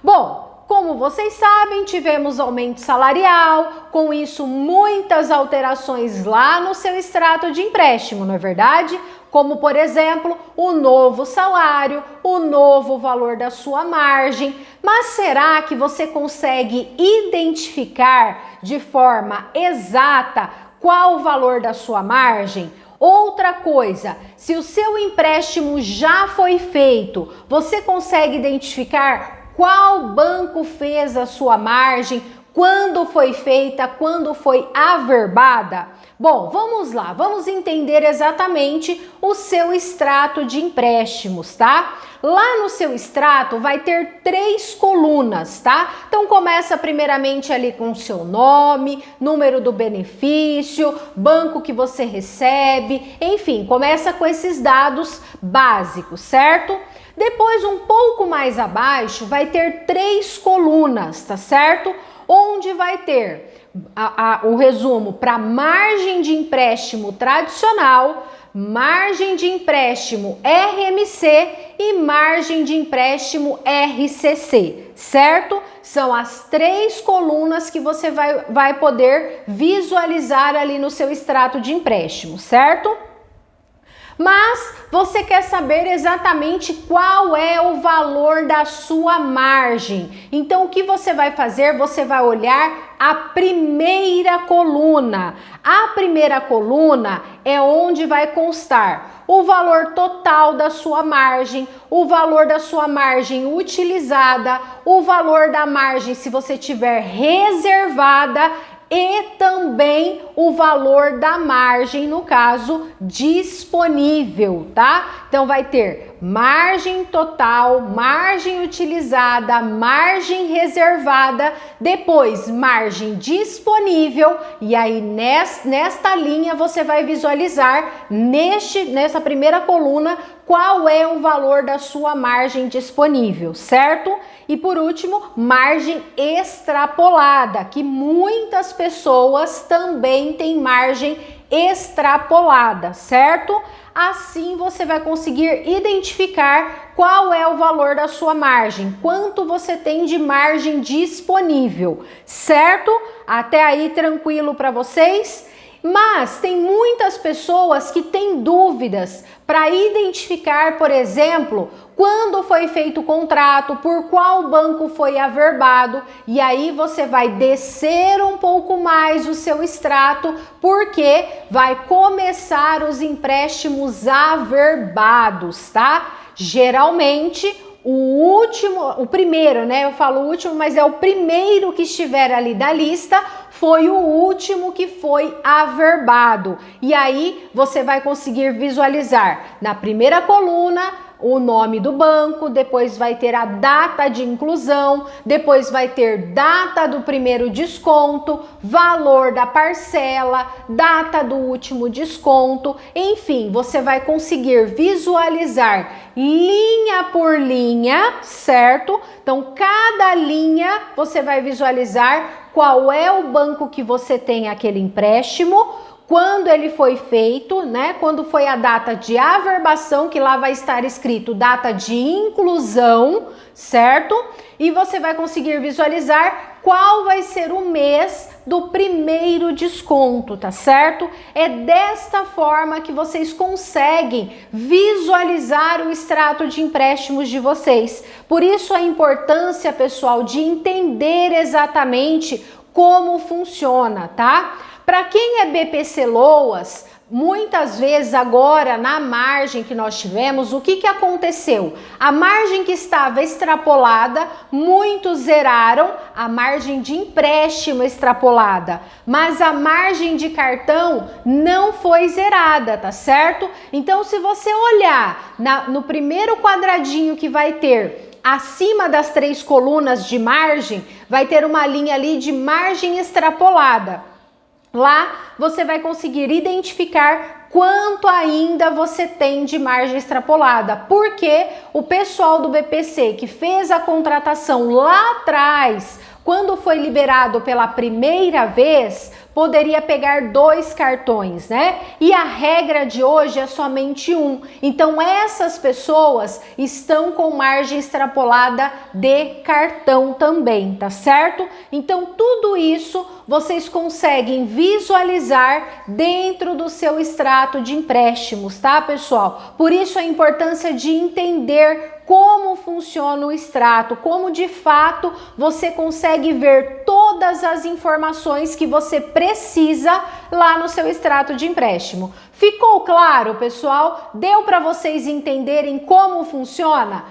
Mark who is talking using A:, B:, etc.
A: Bom, como vocês sabem, tivemos aumento salarial, com isso muitas alterações lá no seu extrato de empréstimo, não é verdade? Como, por exemplo, o novo salário, o novo valor da sua margem. Mas será que você consegue identificar de forma exata qual o valor da sua margem? Outra coisa, se o seu empréstimo já foi feito, você consegue identificar qual banco fez a sua margem, quando foi feita, quando foi averbada? Bom, vamos lá, vamos entender exatamente o seu extrato de empréstimos, tá? Lá no seu extrato vai ter 3 colunas, tá? Então começa primeiramente ali com o seu nome, número do benefício, banco que você recebe, enfim, começa com esses dados básicos, certo? Depois, um pouco mais abaixo, vai ter 3 colunas, tá certo? Onde vai ter o resumo para margem de empréstimo tradicional, margem de empréstimo RMC e margem de empréstimo RCC, certo? São as 3 colunas que você vai poder visualizar ali no seu extrato de empréstimo, certo? Mas você quer saber exatamente qual é o valor da sua margem. Então, o que você vai fazer? Você vai olhar a primeira coluna. A primeira coluna é onde vai constar o valor total da sua margem, o valor da sua margem utilizada, o valor da margem se você tiver reservada, e também o valor da margem, no caso, disponível, tá? Então vai ter margem total, margem utilizada, margem reservada, depois margem disponível, e aí nesta linha você vai visualizar nessa primeira coluna qual é o valor da sua margem disponível, certo? E por último, margem extrapolada, que muitas pessoas também têm margem extrapolada, certo? Assim você vai conseguir identificar qual é o valor da sua margem, quanto você tem de margem disponível, certo? Até aí tranquilo para vocês? Mas tem muitas pessoas que têm dúvidas para identificar, por exemplo, quando foi feito o contrato, por qual banco foi averbado, e aí você vai descer um pouco mais o seu extrato, porque vai começar os empréstimos averbados, tá? Geralmente, o primeiro, né? Eu falo último, mas é o primeiro que estiver ali da lista, foi o último que foi averbado. E aí você vai conseguir visualizar na primeira coluna o nome do banco, depois vai ter a data de inclusão, depois vai ter data do primeiro desconto, valor da parcela, data do último desconto, enfim, você vai conseguir visualizar linha por linha, certo? Então, cada linha você vai visualizar qual é o banco que você tem aquele empréstimo, quando ele foi feito, né? Quando foi a data de averbação, que lá vai estar escrito data de inclusão, certo? E você vai conseguir visualizar qual vai ser o mês do primeiro desconto, tá certo? É desta forma que vocês conseguem visualizar o extrato de empréstimos de vocês. Por isso a importância, pessoal, de entender exatamente como funciona, tá? Para quem é BPC Loas, muitas vezes agora na margem que nós tivemos, o que aconteceu? A margem que estava extrapolada, muitos zeraram a margem de empréstimo extrapolada, mas a margem de cartão não foi zerada, tá certo? Então, se você olhar no primeiro quadradinho que vai ter acima das 3 colunas de margem, vai ter uma linha ali de margem extrapolada. Lá você vai conseguir identificar quanto ainda você tem de margem extrapolada, porque o pessoal do BPC que fez a contratação lá atrás, quando foi liberado pela primeira vez, poderia pegar 2 cartões, né? E a regra de hoje é somente um. Então essas pessoas estão com margem extrapolada de cartão também, tá certo? Então tudo isso vocês conseguem visualizar dentro do seu extrato de empréstimos, tá, pessoal? Por isso a importância de entender como funciona o extrato, como de fato você consegue ver todas as informações que você precisa lá no seu extrato de empréstimo. Ficou claro, pessoal? Deu para vocês entenderem como funciona?